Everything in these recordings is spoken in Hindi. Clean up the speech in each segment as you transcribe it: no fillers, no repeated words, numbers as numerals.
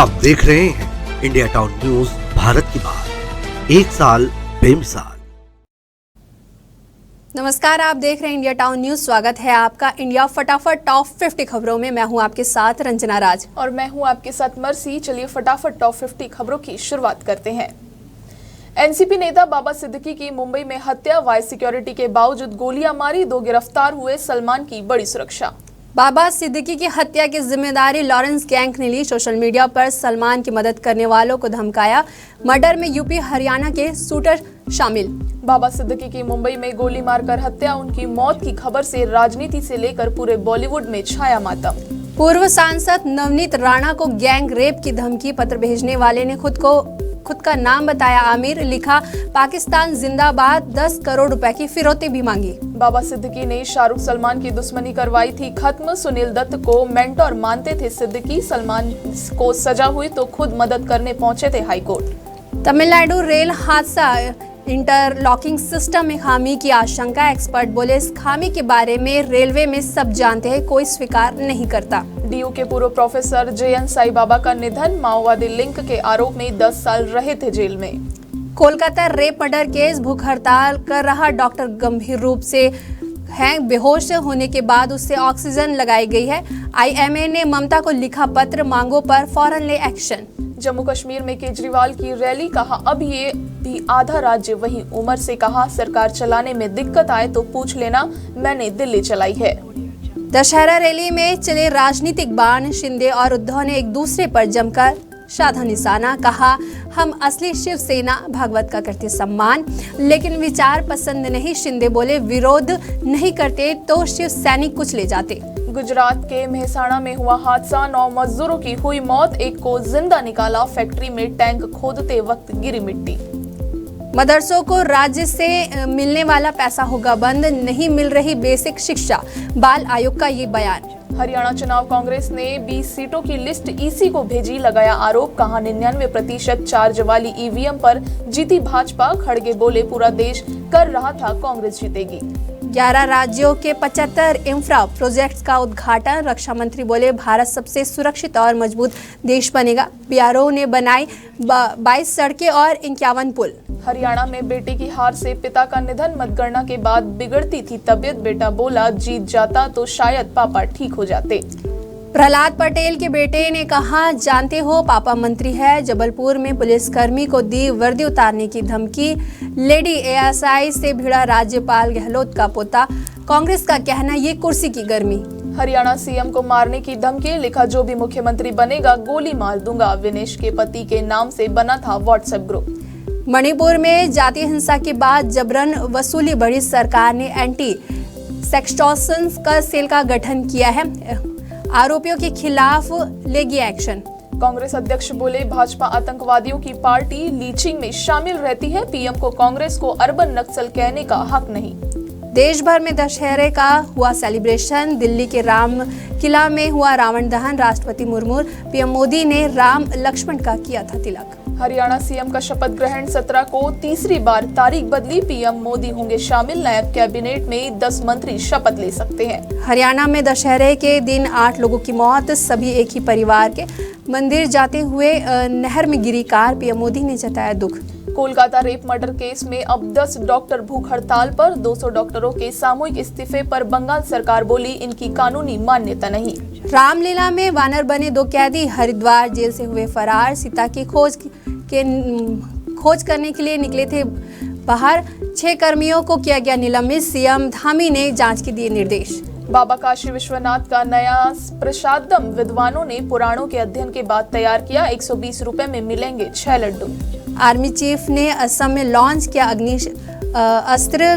आप देख रहे हैं इंडिया टाउन न्यूज, भारत की बात, एक साल बेमिसाल। नमस्कार, आप देख रहे हैं इंडिया टाउन न्यूज। स्वागत है आपका इंडिया फटाफट टॉप 50 खबरों में। मैं हूं आपके साथ रंजना राज और मैं हूं आपके साथ मर्सी। चलिए फटाफट टॉप 50 खबरों की शुरुआत करते हैं। एनसीपी नेता बाबा सिद्दीकी की मुंबई में हत्या, वाइस सिक्योरिटी के बावजूद गोलियां मारी, 2 गिरफ्तार हुए, सलमान की बड़ी सुरक्षा। बाबा सिद्दीकी की हत्या की जिम्मेदारी लॉरेंस गैंग ने ली। सोशल मीडिया पर सलमान की मदद करने वालों को धमकाया। मर्डर में यूपी हरियाणा के शूटर शामिल। बाबा सिद्दीकी की मुंबई में गोली मारकर हत्या, उनकी मौत की खबर से राजनीति से लेकर पूरे बॉलीवुड में छाया मातम। पूर्व सांसद नवनीत राणा को गैंग रेप की धमकी। पत्र भेजने वाले ने खुद का नाम बताया आमिर। लिखा, पाकिस्तान जिंदाबाद, 10 करोड़ रुपए की फिरौती भी मांगी। बाबा सिद्दीकी ने शाहरुख सलमान की दुश्मनी करवाई थी खत्म। सुनील दत्त को मेंटोर मानते थे सिद्दीकी। सलमान को सजा हुई तो खुद मदद करने पहुंचे थे हाईकोर्ट। तमिलनाडु रेल हादसा, इंटरलॉकिंग सिस्टम में खामी की आशंका। एक्सपर्ट बोले, इस खामी के बारे में रेलवे में सब जानते हैं, कोई स्वीकार नहीं करता। डीयू के पूर्व प्रोफेसर JN साई बाबा का निधन। माओवादी लिंक के आरोप में 10 साल रहे थे जेल में। कोलकाता रेप मर्डर केस, भूख हड़ताल कर रहा डॉक्टर गंभीर रूप से है। बेहोश होने के बाद उससे ऑक्सीजन लगाई गई है। IMA ने ममता को लिखा पत्र, मांगों पर फौरन ले एक्शन। जम्मू कश्मीर में केजरीवाल की रैली, कहा अब ये भी आधा राज्य वही उम्र से। कहा सरकार चलाने में दिक्कत आए तो पूछ लेना, मैंने दिल्ली चलाई है। दशहरा रैली में चले राजनीतिक बाण। शिंदे और उद्धव ने एक दूसरे पर जमकर साधा निशाना। कहा, हम असली शिवसेना भागवत का करते सम्मान, लेकिन विचार पसंद नहीं। शिंदे बोले, विरोध नहीं करते तो शिव सैनिक कुछ ले जाते। गुजरात के मेहसाणा में हुआ हादसा, 9 मजदूरों की हुई मौत, एक को जिंदा निकाला। फैक्ट्री में टैंक खोदते वक्त गिरी मिट्टी। मदरसों को राज्य से मिलने वाला पैसा होगा बंद, नहीं मिल रही बेसिक शिक्षा। बाल आयोग का ये बयान। हरियाणा चुनाव कांग्रेस ने 20 सीटों की लिस्ट EC को भेजी, लगाया आरोप। कहा 99% चार्ज वाली EVM पर जीती भाजपा। खड़गे बोले, पूरा देश कर रहा था, कांग्रेस जीतेगी। 11 राज्यों के 75 इंफ्रा प्रोजेक्ट्स का उद्घाटन। रक्षा मंत्री बोले, भारत सबसे सुरक्षित और मजबूत देश बनेगा। BRO ने बनाई 22 सड़कें और 51 पुल। हरियाणा में बेटे की हार से पिता का निधन। मतगणना के बाद बिगड़ती थी तबीयत। बेटा बोला, जीत जाता तो शायद पापा ठीक हो जाते। प्रहलाद पटेल के बेटे ने कहा, जानते हो पापा मंत्री है। जबलपुर में पुलिसकर्मी को दी वर्दी उतारने की धमकी। लेडी ASI से भिड़ा राज्यपाल गहलोत का पोता। कांग्रेस का कहना, ये कुर्सी की गर्मी। हरियाणा CM को मारने की धमकी। लिखा, जो भी मुख्यमंत्री बनेगा गोली मार दूंगा। विनेश के पति के नाम से बना था WhatsApp ग्रुप। मणिपुर में जातीय हिंसा के बाद जबरन वसूली बढ़ी। सरकार ने एंटी सेक्सटॉर्शन का सेल का गठन किया है। आरोपियों के खिलाफ लेगी एक्शन। कांग्रेस अध्यक्ष बोले, भाजपा आतंकवादियों की पार्टी, लीचिंग में शामिल रहती है। PM को कांग्रेस को अर्बन नक्सल कहने का हक नहीं। देश भर में दशहरे का हुआ सेलिब्रेशन। दिल्ली के राम किला में हुआ रावण दहन। राष्ट्रपति मुर्मू, PM मोदी ने राम लक्ष्मण का किया था तिलक। हरियाणा CM का शपथ ग्रहण 17 को तीसरी बार तारीख बदली। PM मोदी होंगे शामिल। नायब कैबिनेट में 10 मंत्री शपथ ले सकते हैं। हरियाणा में दशहरे के दिन 8 लोगों की मौत, सभी एक ही परिवार के। मंदिर जाते हुए नहर में गिरी कार। PM मोदी ने जताया दुख। कोलकाता रेप मर्डर केस में अब 10 डॉक्टर भूख हड़ताल पर। 200 डॉक्टरों के सामूहिक इस्तीफे पर बंगाल सरकार बोली, इनकी कानूनी मान्यता नहीं। रामलीला में वानर बने 2 कैदी, हरिद्वार जेल से हुए फरार। सीता की खोज करने के लिए निकले थे बाहर। 6 कर्मियों को किया गया निलंबित। CM धामी ने जांच के दिए निर्देश। बाबा काशी विश्वनाथ का नया प्रसादम विद्वानों ने पुराणों के अध्ययन के बाद तैयार किया। 120 रुपए में मिलेंगे 6 लड्डू। आर्मी चीफ ने असम में लॉन्च किया अस्त्र।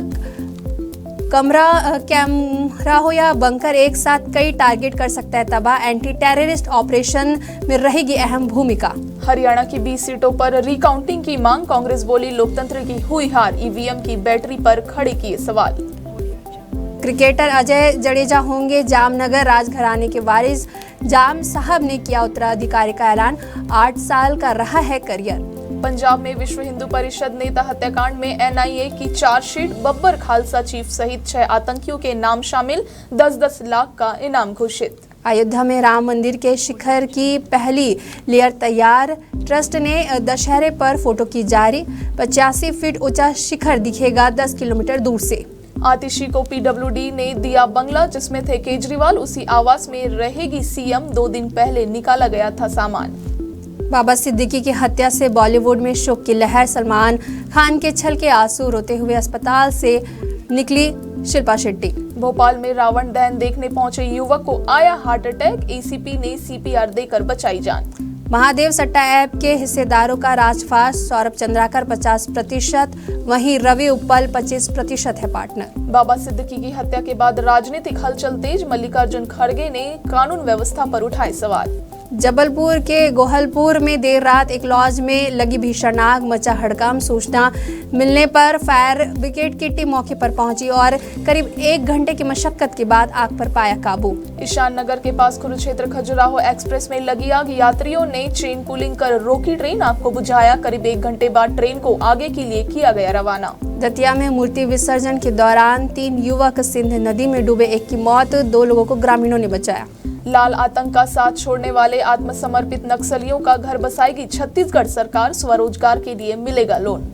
कैमरा हो या बंकर, एक साथ कई टारगेट कर सकता है तबाह। एंटी टेररिस्ट ऑपरेशन में रहेगी अहम भूमिका। हरियाणा की 20 सीटों पर रिकाउंटिंग की मांग। कांग्रेस बोली, लोकतंत्र की हुई हार। EVM की बैटरी पर खड़े किए सवाल। क्रिकेटर अजय जडेजा होंगे जामनगर राजघराने के वारिस। जाम साहब ने किया उत्तराधिकारी का ऐलान। 8 साल का रहा है करियर। पंजाब में विश्व हिंदू परिषद नेता हत्याकांड में NIA की चार्जशीट। बब्बर खालसा चीफ सहित 6 आतंकियों के नाम शामिल। 10-10 लाख का इनाम घोषित। अयोध्या में राम मंदिर के शिखर की पहली लेयर तैयार, ट्रस्ट ने दशहरे पर फोटो की जारी। 85 फीट ऊंचा शिखर दिखेगा 10 किलोमीटर दूर से। आतिशी को पीडब्ल्यूडी ने दिया बंगला जिसमें थे केजरीवाल, उसी आवास में रहेगी सीएम। 2 दिन पहले निकाला गया था सामान। बाबा सिद्दीकी की हत्या से बॉलीवुड में शोक की लहर। सलमान खान के छल के आंसू, रोते हुए अस्पताल से निकली शिल्पा शेट्टी। भोपाल में रावण दहन देखने पहुंचे युवक को आया हार्ट अटैक, एसीपी ने सीपीआर देकर बचाई जान। महादेव सट्टा ऐप के हिस्सेदारों का राजफाश, सौरभ चंद्राकर 50%, वहीं रवि उप्पल 25% है पार्टनर। बाबा सिद्दीकी की हत्या के बाद राजनीतिक हलचल तेज, मल्लिकार्जुन खड़गे ने कानून व्यवस्था पर उठाए सवाल। जबलपुर के गोहलपुर में देर रात एक लॉज में लगी भीषण आग, मचा हड़कंप। सूचना मिलने पर फायर ब्रिगेड की टीम मौके पर पहुंची और करीब 1 घंटे की मशक्कत के बाद आग पर पाया काबू। ईशान नगर के पास कुरुक्षेत्र खजुराहो एक्सप्रेस में लगी आग, यात्रियों ने चेन पुलिंग कर रोकी ट्रेन, आग को बुझाया। करीब 1 घंटे बाद ट्रेन को आगे के लिए किया गया रवाना। दतिया में मूर्ति विसर्जन के दौरान 3 युवक सिंध नदी में डूबे, 1 की मौत, 2 लोगों को ग्रामीणों ने बचाया। लाल आतंक का साथ छोड़ने वाले आत्मसमर्पित नक्सलियों का घर बसाएगी छत्तीसगढ़ सरकार, स्वरोजगार के लिए मिलेगा लोन।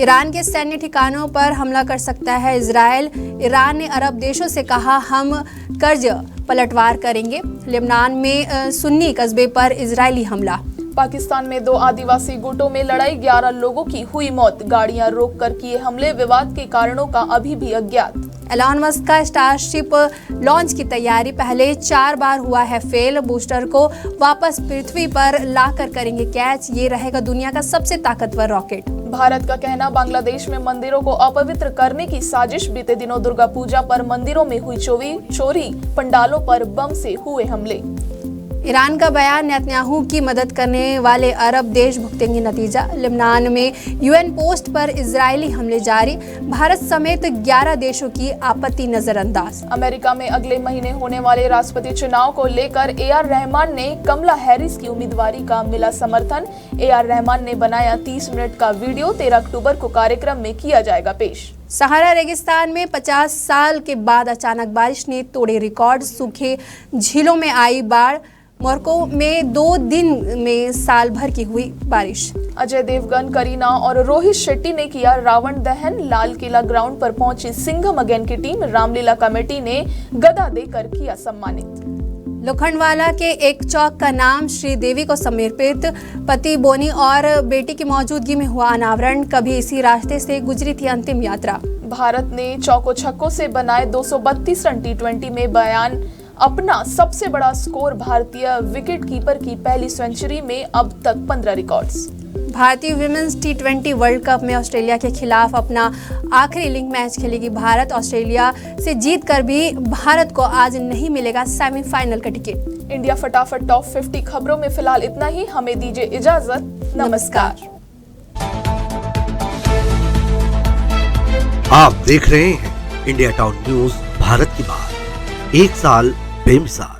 ईरान के सैन्य ठिकानों पर हमला कर सकता है इजराइल। ईरान ने अरब देशों से कहा, हम कर्ज पलटवार करेंगे। लेबनान में सुन्नी कस्बे पर इजरायली हमला। पाकिस्तान में 2 आदिवासी गुटों में लड़ाई, 11 लोगों की हुई मौत, गाड़ियां रोककर किए हमले। विवाद के कारणों का अभी भी अज्ञात। एलॉन मस्क का स्टारशिप लॉन्च की तैयारी, पहले 4 बार हुआ है फेल। बूस्टर को वापस पृथ्वी पर लाकर करेंगे कैच, ये रहेगा दुनिया का सबसे ताकतवर रॉकेट। भारत का कहना, बांग्लादेश में मंदिरों को अपवित्र करने की साजिश। बीते दिनों दुर्गा पूजा पर मंदिरों में हुई चोरी, पंडालों पर बम से हुए हमले। ईरान का बयान, नेतन्याहू की मदद करने वाले अरब देश भुगतेंगे नतीजा। लेबनान में यूएन पोस्ट पर इजरायली हमले जारी, भारत समेत 11 देशों की आपत्ति नजरअंदाज। अमेरिका में अगले महीने होने वाले राष्ट्रपति चुनाव को लेकर AR रहमान ने कमला हैरिस की उम्मीदवारी का मिला समर्थन। AR रहमान ने बनाया 30 मिनट का वीडियो, 13 अक्टूबर को कार्यक्रम में किया जाएगा पेश। सहारा रेगिस्तान में 50 साल के बाद अचानक बारिश ने तोड़े रिकॉर्ड, सूखे झीलों में आई बाढ़। मोरक्को में 2 दिन में साल भर की हुई बारिश। अजय देवगन, करीना और रोहित शेट्टी ने किया रावण दहन। लाल किला ग्राउंड पर पहुंची सिंघम अगेन की टीम, रामलीला कमेटी ने गदा देकर किया सम्मानित। लोखंडवाला के एक चौक का नाम श्रीदेवी को समर्पित, पति बोनी और बेटी की मौजूदगी में हुआ अनावरण। कभी इसी रास्ते से गुजरी थी अंतिम यात्रा। भारत ने चौको छक्कों से बनाए 232 रन। T20 में बयान, अपना सबसे बड़ा स्कोर। भारतीय विकेटकीपर की पहली सेंचुरी में अब तक 15 रिकॉर्ड्स। भारतीय विमेंस T20 वर्ल्ड कप में ऑस्ट्रेलिया के खिलाफ अपना आखिरी लीग मैच खेलेगी भारत। ऑस्ट्रेलिया से जीतकर भी भारत को आज नहीं मिलेगा सेमीफाइनल का टिकट। इंडिया फटाफट टॉप 50 खबरों में फिलहाल इतना ही। हमें दीजिए इजाजत, नमस्कार। आप देख रहे हैं इंडिया टाउन न्यूज, भारत की बात, 1 साल बेमिसाल।